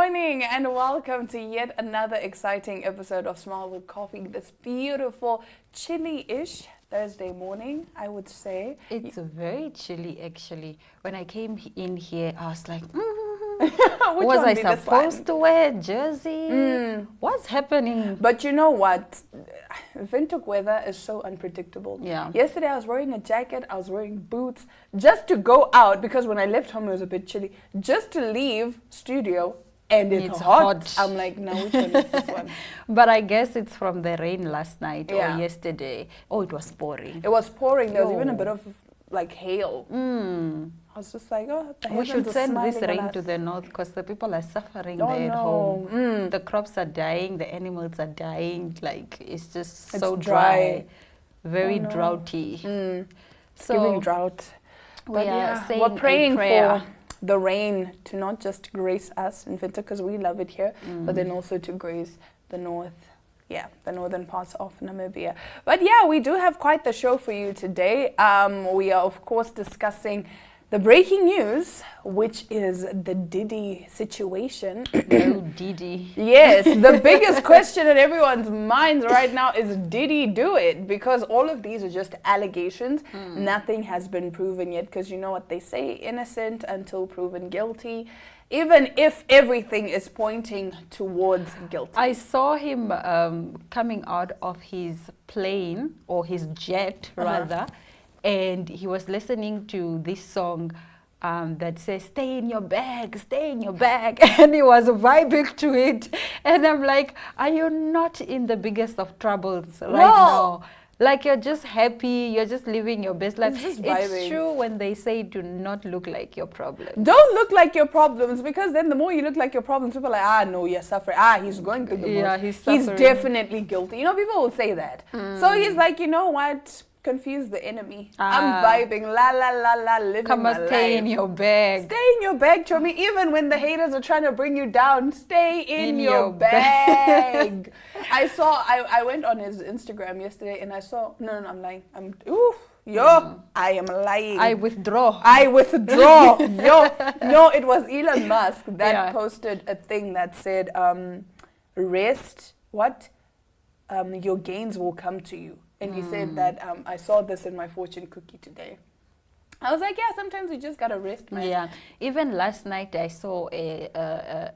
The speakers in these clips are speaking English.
morning and welcome to yet another exciting episode of Smile with Coffee. This beautiful, chilly-ish Thursday morning, I would say. It's very chilly, actually. When I came in here, I was like, was I supposed to wear a jersey? What's happening? But you know what? Windhoek weather is so unpredictable. Yeah. Yesterday I was wearing a jacket, I was wearing boots just to go out because when I left home it was a bit chilly. Just to leave studio and it's hot. I'm like, no, which one is this one? But I guess it's from the rain last night or yesterday. Oh, it was pouring. It was pouring. There was even a bit of like hail. I was just like, oh, the we should send this rain us. to the north because the people are suffering there at home. The crops are dying, the animals are dying. Like, it's just so dry. Very droughty. So giving drought. We are saying we're praying for the rain to not just grace us in Windhoek because we love it here, but then also to grace the north. Yeah, the northern parts of Namibia. But yeah, we do have quite the show for you today. We are, of course, discussing the breaking news, which is the Diddy situation. No, Diddy. Yes, the biggest question in everyone's minds right now is, did he do it? Because all of these are just allegations. Nothing has been proven yet, because you know what they say, innocent until proven guilty, even if everything is pointing towards guilt. I saw him coming out of his plane, or his jet rather, and he was listening to this song that says, stay in your bag, and he was vibing to it. And I'm like, are you not in the biggest of troubles right now? Like, you're just happy, you're just living your best life. It's true when they say do not look like your problems. Don't look like your problems, because then the more you look like your problems, people are like, no, you're suffering. He's going through the most. He's suffering. He's definitely guilty. You know, people will say that. So he's like, you know what? Confuse the enemy. I'm vibing, living Come my on, stay life. in your bag. Stay in your bag, Chomi. Even when the haters are trying to bring you down, stay in your bag. I went on his Instagram yesterday and I saw, I'm lying. I am lying. I withdraw. No, it was Elon Musk that posted a thing that said, rest, your gains will come to you. And he said that, I saw this in my fortune cookie today. I was like, yeah, sometimes we just gotta rest, man. Yeah. Even last night I saw a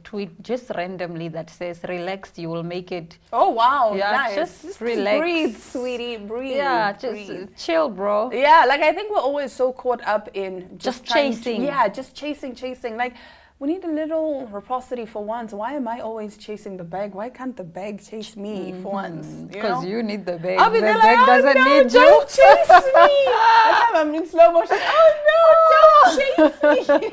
tweet just randomly that says, relax, you will make it. Oh, wow. Yeah, nice. just relax. Breathe, sweetie, breathe. Yeah, just chill, bro. Yeah, like I think we're always so caught up in just chasing. Just chasing. Like, we need a little reciprocity for once. Why am I always chasing the bag? Why can't the bag chase me for once? Because you need the bag. I'll be the there bag like, doesn't need don't you. Chase me. That time I'm in slow motion. Don't chase me.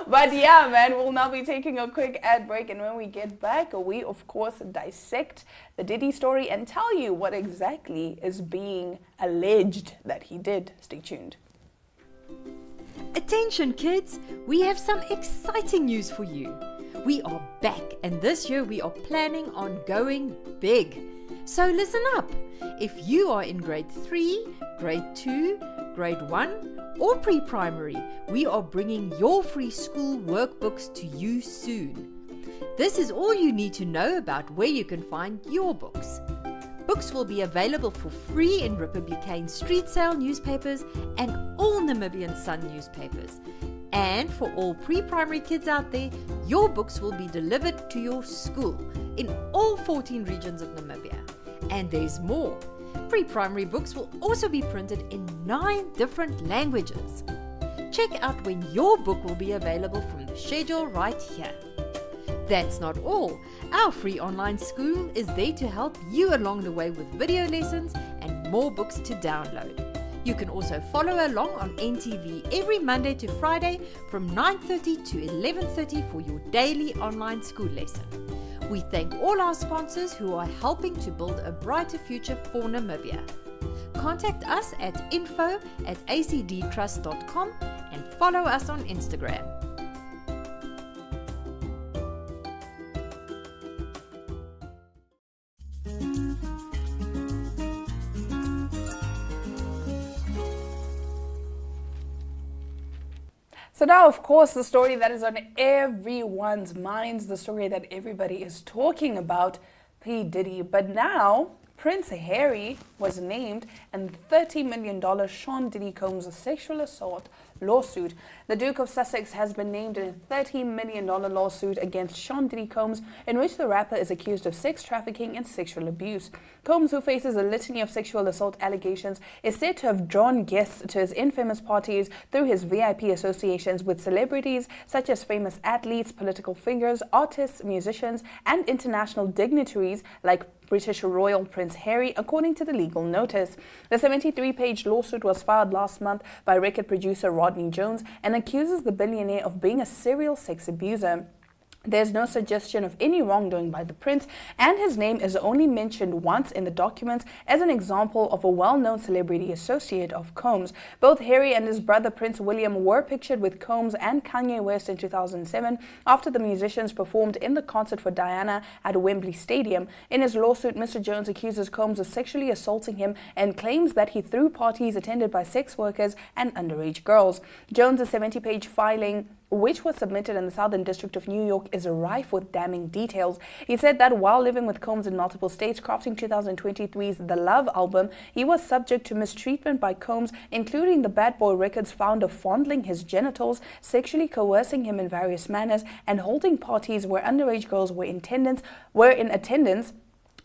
But yeah, man, we'll now be taking a quick ad break. And when we get back, we, of course, dissect the Diddy story and tell you what exactly is being alleged that he did. Stay tuned. Attention kids, we have some exciting news for you. We are back, and this year we are planning on going big. So listen up. If you are in grade 3, grade 2, grade 1 or pre-primary, we are bringing your free school workbooks to you soon. This is all you need to know about where you can find your books. Books will be available for free in Republican Street Sale newspapers and all Namibian Sun newspapers. And for all pre-primary kids out there, your books will be delivered to your school in all 14 regions of Namibia. And there's more. Pre-primary books will also be printed in 9 different languages. Check out when your book will be available from the schedule right here. That's not all. Our free online school is there to help you along the way with video lessons and more books to download. You can also follow along on NTV every Monday to Friday from 9:30 to 11:30 for your daily online school lesson. We thank all our sponsors who are helping to build a brighter future for Namibia. Contact us at info@acdtrust.com and follow us on Instagram. So now, of course, the story that is on everyone's minds, the story that everybody is talking about, P. Diddy. But now, Prince Harry was named in the $30 million Sean Diddy Combs sexual assault lawsuit. The Duke of Sussex has been named in a $30 million lawsuit against Sean Diddy Combs, in which the rapper is accused of sex trafficking and sexual abuse. Combs, who faces a litany of sexual assault allegations, is said to have drawn guests to his infamous parties through his VIP associations with celebrities such as famous athletes, political figures, artists, musicians, and international dignitaries like British Royal Prince Harry, according to the legal notice. The 73-page lawsuit was filed last month by record producer Rodney Jones and accuses the billionaire of being a serial sex abuser. There's no suggestion of any wrongdoing by the prince, and his name is only mentioned once in the documents as an example of a well-known celebrity associate of Combs. Both Harry and his brother Prince William were pictured with Combs and Kanye West in 2007 after the musicians performed in the concert for Diana at Wembley Stadium. In his lawsuit, Mr. Jones accuses Combs of sexually assaulting him and claims that he threw parties attended by sex workers and underage girls. Jones' 70-page filing, which was submitted in the Southern District of New York, is rife with damning details. He said that while living with Combs in multiple states, crafting 2023's The Love album, he was subject to mistreatment by Combs, including the Bad Boy Records founder fondling his genitals, sexually coercing him in various manners, and holding parties where underage girls were in attendance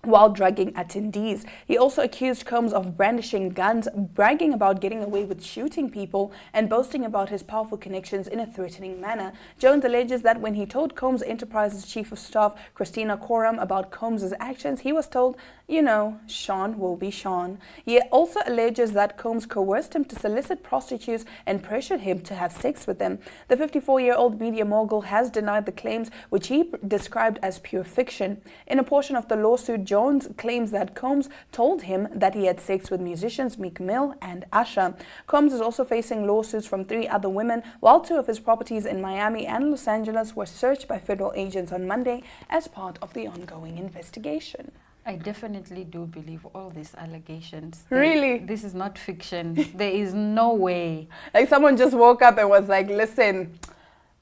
while drugging attendees. He also accused Combs of brandishing guns, bragging about getting away with shooting people, and boasting about his powerful connections in a threatening manner. Jones alleges that when he told Combs Enterprises Chief of Staff Christina Coram about Combs' actions, he was told, you know, Sean will be Sean. He also alleges that Combs coerced him to solicit prostitutes and pressured him to have sex with them. The 54-year-old media mogul has denied the claims, which he described as pure fiction. In a portion of the lawsuit, Jones claims that Combs told him that he had sex with musicians Meek Mill and Usher. Combs is also facing lawsuits from 3 other women, while 2 of his properties in Miami and Los Angeles were searched by federal agents on Monday as part of the ongoing investigation. I definitely do believe all these allegations. Really? This is not fiction. There is no way. Like someone just woke up and was like, listen,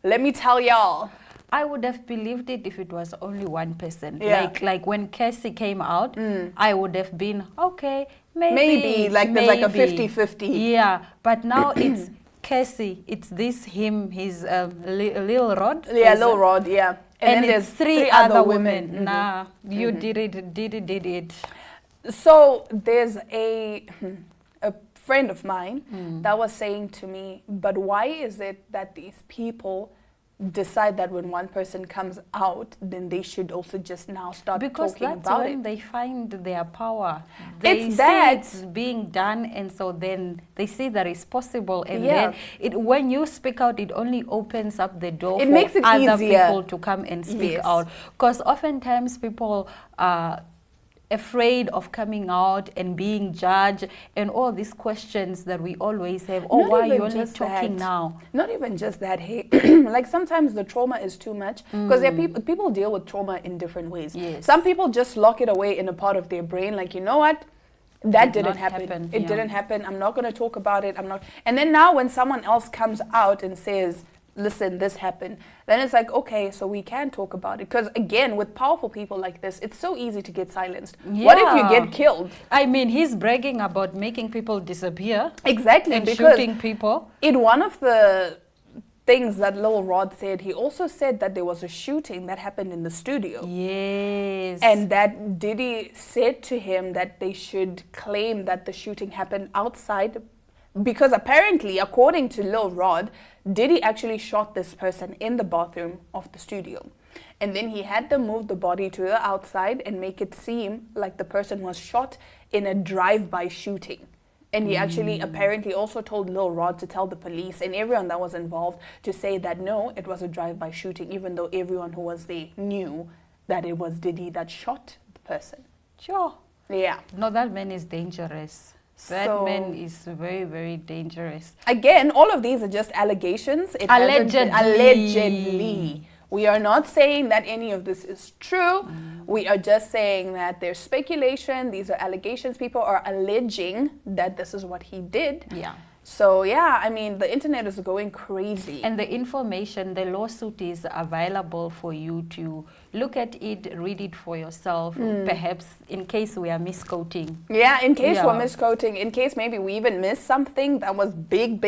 let me tell y'all. I would have believed it if it was only one person. Yeah. Like when Cassie came out, I would have been, okay, maybe. There's like a 50-50. Yeah, but now it's Cassie, it's this, him, his Lil Rod. Yeah, Lil Rod, yeah. And then there's there's 3 other women. Mm-hmm. Nah, you did it. So there's a friend of mine that was saying to me, but why is it that these people decide that when one person comes out, then they should also just now start because talking that's about when it? they find their power. They It's see that. it's being done, and so then they see that it's possible, and Yeah. then when you speak out, it only opens up the door It for makes it other easier. people to come and speak Yes. out. Because oftentimes people are afraid of coming out and being judged, and all these questions that we always have. Oh, Not why are you even only just talking that. now? Not even just that, hey, like sometimes the trauma is too much because people deal with trauma in different ways. Yes. Some people just lock it away in a part of their brain, like, you know what? That Did didn't not happen. happen, It yeah. didn't happen. I'm not going to talk about it. I'm not. And then now when someone else comes out and says, listen, this happened, then it's like, okay, so we can talk about it. Because again, with powerful people like this, it's so easy to get silenced. What if you Yeah. get killed? I mean, he's bragging about making people disappear Exactly, and because shooting people. in one of the things that Lil Rod said, he also said that there was a shooting that happened in the studio. Yes. And that Diddy said to him that they should claim that the shooting happened outside, because apparently, according to Lil Rod, Diddy actually shot this person in the bathroom of the studio. And then he had them move the body to the outside and make it seem like the person was shot in a drive-by shooting. And he actually apparently also told Lil Rod to tell the police and everyone that was involved to say that no, it was a drive-by shooting, even though everyone who was there knew that it was Diddy that shot the person. Sure. Yeah. No, that man is dangerous. That So- man is very, very dangerous. Again, all of these are just allegations. It hasn't been- Allegedly. allegedly. We are not saying that any of this is true. We are just saying that there's speculation. These are allegations. People are alleging that this is what he did. Yeah. So yeah, I mean, the internet is going crazy. And the information, the lawsuit is available for you to look at it, read it for yourself, perhaps in case we are misquoting. Yeah, in case Yeah. we're misquoting, in case maybe we even missed something that was big.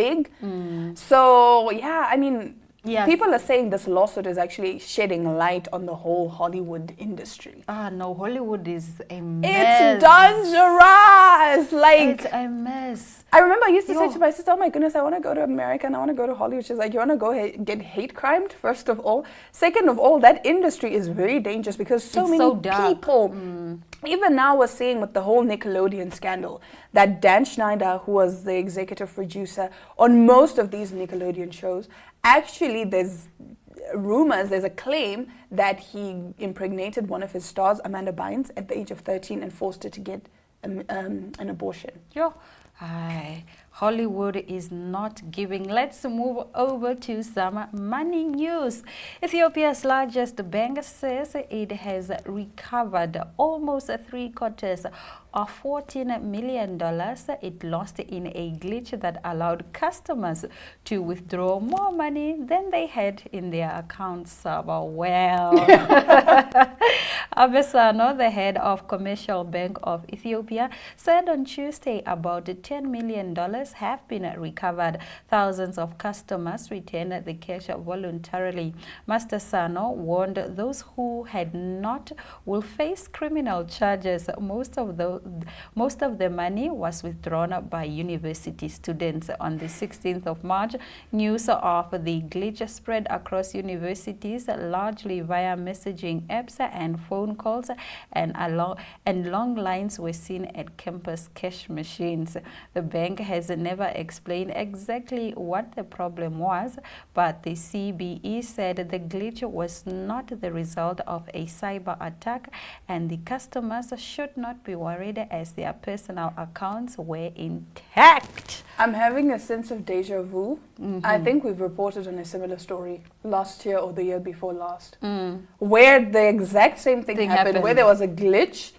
So yeah, I mean, Yes. people are saying this lawsuit is actually shedding light on the whole Hollywood industry. Ah, no, Hollywood is a mess. It's dangerous. Like, It's a mess. I remember I used to say Yo. to my sister, oh my goodness, I want to go to America and I want to go to Hollywood. She's like, you want to go get hate crimed, first of all. Second of all, that industry is very dangerous because so It's many so dark. people, even now we're seeing with the whole Nickelodeon scandal, that Dan Schneider, who was the executive producer on most of these Nickelodeon shows, actually there's rumors, there's a claim that he impregnated one of his stars, Amanda Bynes, at the age of 13 and forced her to get an abortion. Yo, hi. Hollywood is not giving. Let's move over to some money news. Ethiopia's largest bank says it has recovered almost 3/4 of $14 million it lost in a glitch that allowed customers to withdraw more money than they had in their accounts. Well, Abesano, the head of Commercial Bank of Ethiopia, said on Tuesday about $10 million have been recovered. Thousands of customers returned the cash voluntarily. Master Sano warned those who had not will face criminal charges. Most of the money was withdrawn by university students. On the 16th of March, news of the glitch spread across universities, largely via messaging apps and phone calls, and long lines were seen at campus cash machines. The bank has never explained exactly what the problem was, but the CBE said the glitch was not the result of a cyber attack, and the customers should not be worried as their personal accounts were intact. I'm having a sense of deja vu. I think we've reported on a similar story last year or the year before last, where the exact same thing happened, where there was a glitch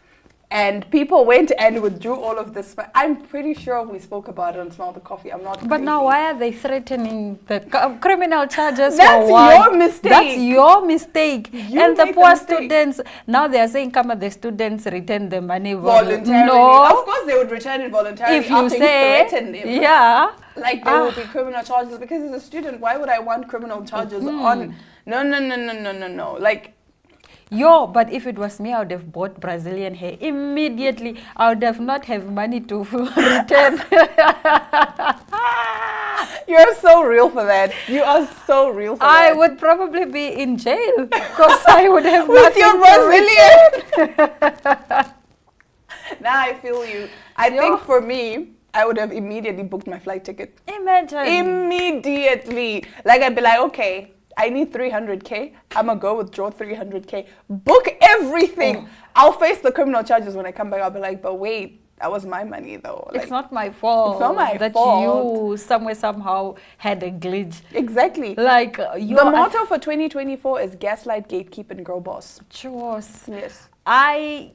and people went and withdrew all of this. I'm pretty sure we spoke about it on Smell the Coffee. I'm not But crazy. now why are they threatening the criminal charges? That's for what? your mistake. That's your mistake. You And the made the poor mistake. students, now they are saying, come on, the students return the money voluntarily. No. Of course they would return it voluntarily If you after say, you threatened them. yeah. Like there will be criminal charges because as a student, why would I want criminal charges on? No. Like, Yo, but if it was me, I would have bought Brazilian hair immediately. I would have not have money to return. you're so real for that. You are so real for I that. would probably be in jail because I would have With nothing your to Brazilian. Now I feel you. I think for me, I would have immediately booked my flight ticket. Imagine. Immediately. Like I'd be like, okay, I need 300K. I'm gonna go withdraw 300K. Book everything. I'll face the criminal charges when I come back. I'll be like, but wait, that was my money though. Like, It's not my fault. It's not my that fault. you somehow had a glitch. exactly. Like you. The motto for 2024 is gaslight, gatekeep, and girl boss. Chores. Yes. I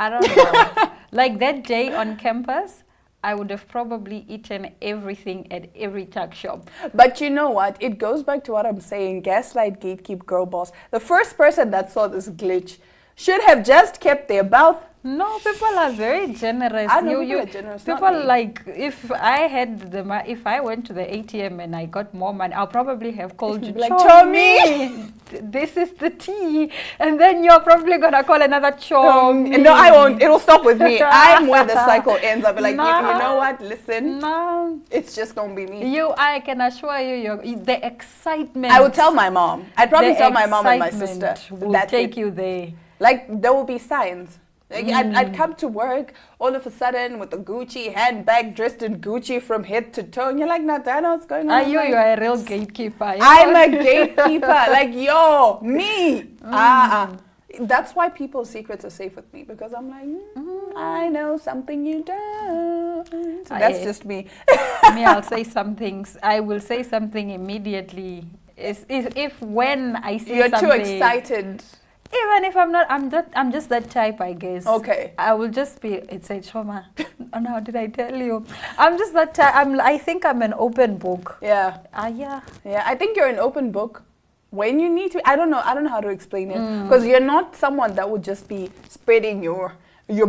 don't know. Like that day on campus, I would have probably eaten everything at every tuck shop. But you know what? It goes back to what I'm saying. Gaslight, gatekeep, girl boss. The first person that saw this glitch should have just kept their mouth. No, people are very generous. I know people are generous, not People me. like if I had if I went to the ATM and I got more money, I'll probably have called you. Like, Chomi, this is the tea, and then you're probably gonna call another Chomi. No, I won't. It'll stop with me. I'm where the cycle ends. I'll be like, Nah. you know what? Listen, No, it's just gonna be me. I can assure you, the excitement. I would tell my mom. I'd probably the tell my mom and my sister. excitement will That's take it. you there. Like there will be signs. Like, I'd come to work all of a sudden with a Gucci handbag, dressed in Gucci from head to toe, and you're like, Nadana, what's going on? Are I'm you like, are a real gatekeeper. I'm a gatekeeper. Like, yo, me. That's why people's secrets are safe with me, because I'm like, I know something you don't. That's just me. Me, I'll say some things. I will say something immediately. If when I see You're something, too excited. Even if I'm not, I'm just that type, I guess. Okay. I will just be, it's a trauma. And how did I tell you? I'm just that type. I think I'm an open book. Yeah. Yeah. Yeah, I think you're an open book when you need to. I don't know how to explain it, because you're not someone that would just be spreading your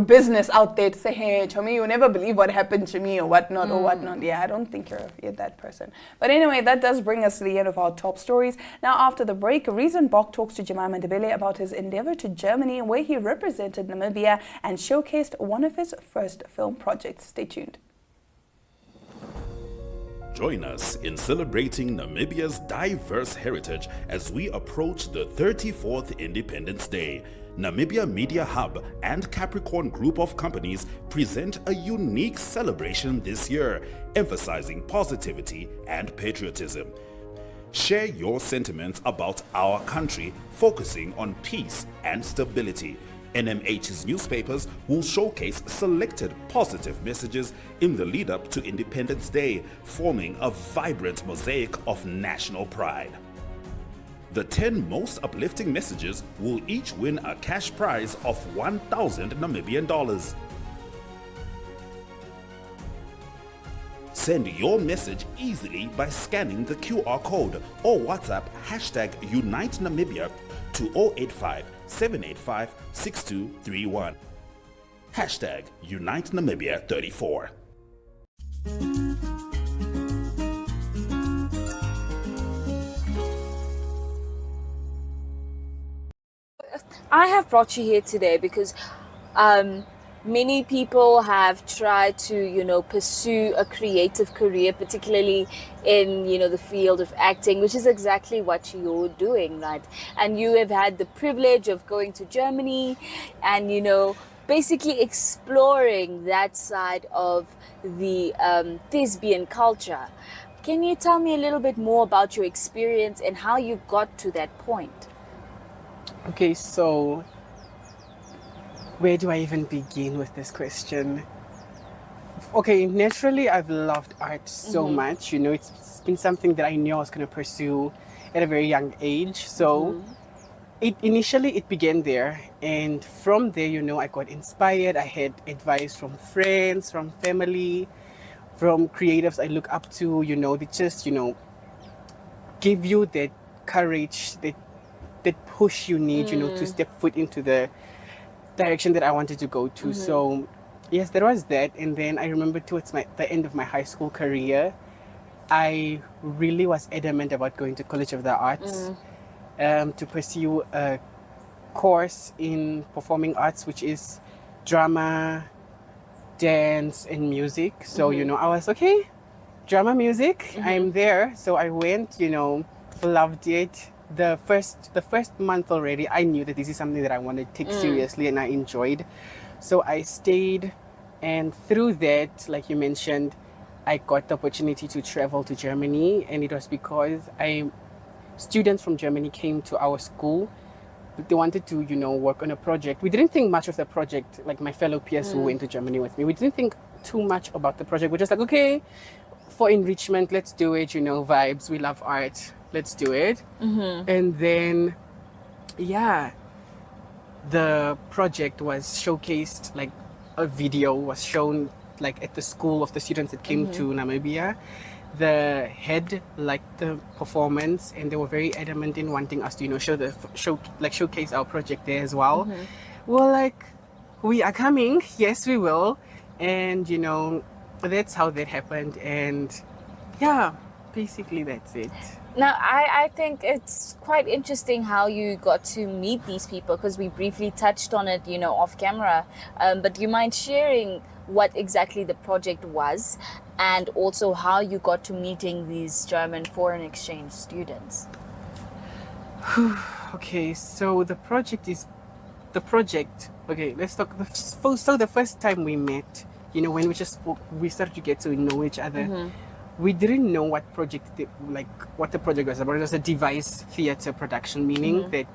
business out there to say, hey, Chomi, you'll never believe what happened to me or whatnot. Yeah, I don't think you're that person. But anyway, that does bring us to the end of our top stories. Now, after the break, Reason Bok talks to Jemima Ndebele about his endeavor to Germany, where he represented Namibia and showcased one of his first film projects. Stay tuned. Join us in celebrating Namibia's diverse heritage as we approach the 34th Independence Day. Namibia Media Hub and Capricorn Group of Companies present a unique celebration this year, emphasizing positivity and patriotism. Share your sentiments about our country, focusing on peace and stability. NMH's newspapers will showcase selected positive messages in the lead up to Independence Day, forming a vibrant mosaic of national pride. The 10 most uplifting messages will each win a cash prize of 1,000 Namibian dollars. Send your message easily by scanning the QR code or WhatsApp #Unite Namibia to 085 785 6231. #Unite Namibia 34. I have brought you here today because many people have tried to, pursue a creative career, particularly in, the field of acting, which is exactly what you're doing, right? And you have had the privilege of going to Germany and, basically exploring that side of the thespian culture. Can you tell me a little bit more about your experience and how you got to that point? Okay, so where do I even begin with this question? Okay, naturally, I've loved art so much. It's been something that I knew I was going to pursue at a very young age. So it began there. And from there, I got inspired. I had advice from friends, from family, from creatives I look up to, they just, give you that courage, that push you need, to step foot into the direction that I wanted to go to. So yes, there was that. And then I remember towards the end of my high school career, I really was adamant about going to College of the Arts to pursue a course in performing arts, which is drama, dance, and music. So, I was okay, drama, music, I'm there. So I went, loved it. The first month already, I knew that this is something that I wanted to take seriously, and I enjoyed. So I stayed, and through that, like you mentioned, I got the opportunity to travel to Germany, and it was because students from Germany came to our school. They wanted to, work on a project. We didn't think much of the project, like my fellow peers who went to Germany with me. We didn't think too much about the project. We're just like, okay, for enrichment, let's do it, vibes. We love art. Let's do it. And then, the project was showcased, like a video was shown like at the school of the students that came to Namibia. The head liked the performance, and they were very adamant in wanting us to, showcase our project there as well. We're like, we are coming. Yes, we will. And, that's how that happened. And basically that's it. Now, I think it's quite interesting how you got to meet these people, because we briefly touched on it, off camera. But do you mind sharing what exactly the project was, and also how you got to meeting these German foreign exchange students? Okay, so the project, okay, let's talk. So the first time we met, when we just spoke, we started to get to know each other. We didn't know what the project was about. It was a device theater production, meaning that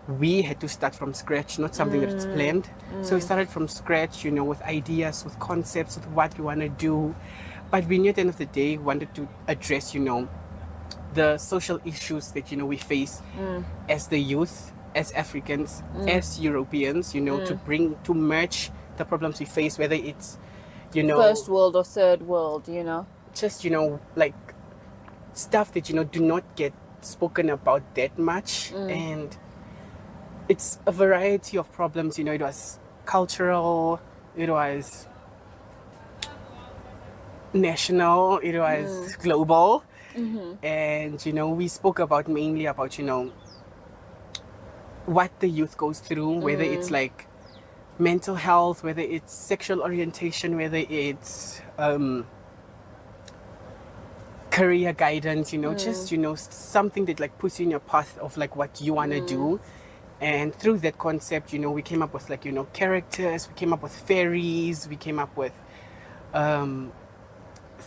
we had to start from scratch, not something that's planned. So we started from scratch, with ideas, with concepts, with what we want to do. But we knew at the end of the day, wanted to address, the social issues that, we face as the youth as Africans, as Europeans, you know, to merge the problems we face, whether it's, you know, First world or third world, you know. just, you know, like stuff that, you know, do not get spoken about that much. And it's a variety of problems, you know. It was cultural, it was national, it was global. And, you know, we spoke about mainly about, you know, what the youth goes through, whether it's like mental health, whether it's sexual orientation, whether it's career guidance, you know, just, you know, something that like puts you in your path of like what you want to do. And through that concept, you know, we came up with like, you know, characters, we came up with fairies, we came up with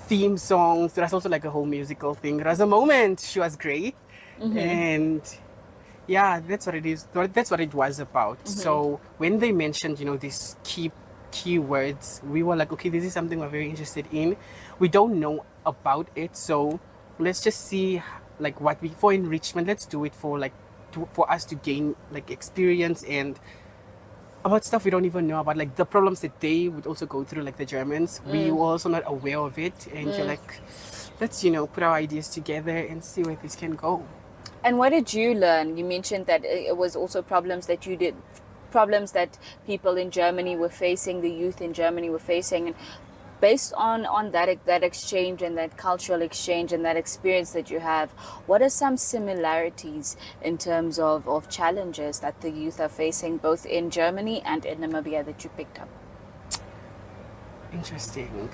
theme songs. There was also like a whole musical thing. There was a moment, she was great. And yeah, that's what it is. That's what it was about. So when they mentioned, you know, these key words, we were like, okay, this is something we're very interested in. We don't know about it, so let's just see like what we, for enrichment, let's do it for like for us to gain like experience and about stuff we don't even know about, like the problems that they would also go through, like the Germans. We were also not aware of it, and you're like, let's, you know, put our ideas together and see where this can go. And what did you learn? You mentioned that it was also problems that people in Germany were facing, the youth in Germany were facing. And based on that exchange and that cultural exchange and that experience that you have, what are some similarities in terms of challenges that the youth are facing both in Germany and in Namibia that you picked up? Interesting.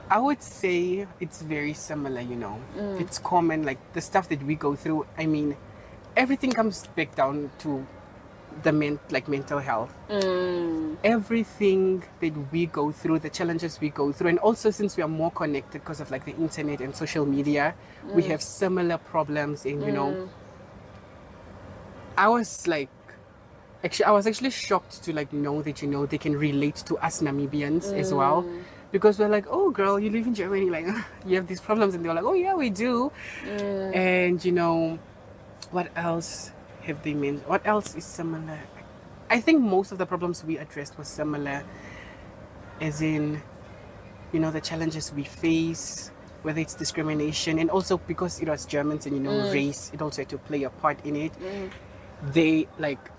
I would say it's very similar, you know. It's common, like the stuff that we go through. I mean, everything comes back down to the mental health. Everything that we go through, the challenges we go through, and also since we are more connected because of like the internet and social media, we have similar problems. And you know, I was actually shocked to like know that, you know, they can relate to us Namibians as well. Because we're like, oh girl, you live in Germany, like you have these problems, and they're like, oh yeah, we do. And you know, what else have they mentioned? What else is similar? I think most of the problems we addressed was similar, as in, you know, the challenges we face, whether it's discrimination, and also because it was Germans and, you know, race, it also had to play a part in it. They like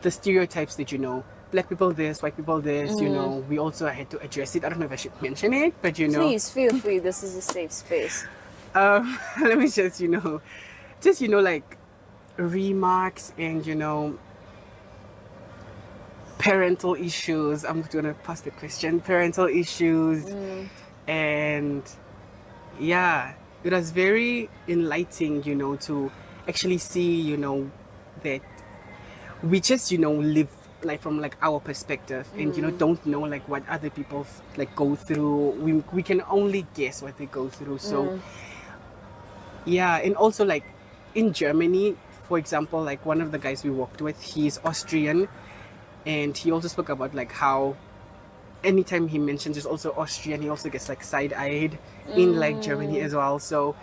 the stereotypes that, you know, black people this, white people this, you know, we also had to address it. I don't know if I should mention it, but you know. Please feel free, this is a safe space. Let me just, you know, like remarks and, you know, parental issues. I'm gonna pass the question. Parental issues. And yeah, it was very enlightening, you know, to actually see, you know, that we just, you know, live like from like our perspective and, you know, don't know like what other people like go through. We can only guess what they go through. So yeah. And also like in Germany, for example, like one of the guys we worked with, he's Austrian, and he also spoke about like how anytime he mentions he's also Austrian, he also gets like side-eyed in like Germany as well. So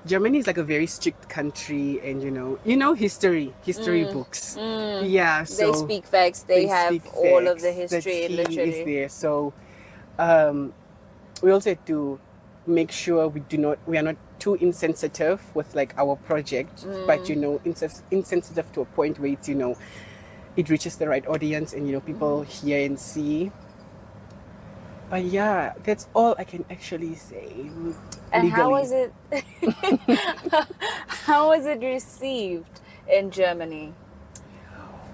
Germany is like a very strict country, and you know history books. Yeah, so they speak facts. They have all of the history and literature is there. So we also had to make sure we are not too insensitive with like our project, but you know, insensitive to a point where it's, you know, it reaches the right audience and, you know, people hear and see. But yeah, that's all I can actually say. And legally. how was it received in Germany?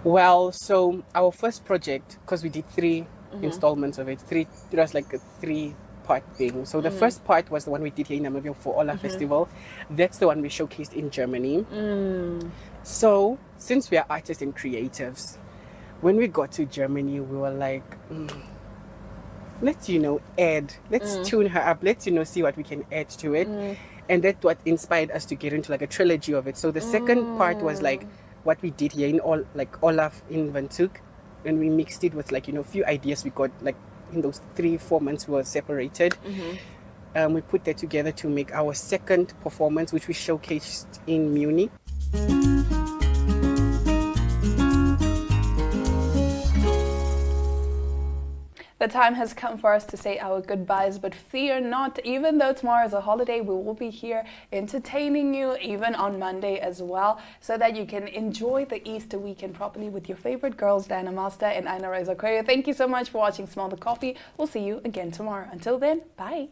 Well, so our first project, because we did 3 installments of it, it was like a 3-part thing. So the first part was the one we did here in Namibia for Ola Festival. That's the one we showcased in Germany. So since we are artists and creatives, when we got to Germany, we were like, let's, you know, let's tune her up, let's, you know, see what we can add to it. And that's what inspired us to get into like a trilogy of it. So the second part was like what we did here in Olaf in Windhoek, and we mixed it with like, you know, a few ideas we got like in those 3-4 months we were separated. We put that together to make our second performance, which we showcased in Munich. the time has come for us to say our goodbyes, but fear not, even though tomorrow is a holiday, we will be here entertaining you even on Monday as well, so that you can enjoy the Easter weekend properly with your favorite girls, Diana Master and Aina Reza Koyo. Thank you so much for watching Smell the Coffee. We'll see you again tomorrow. Until then, bye.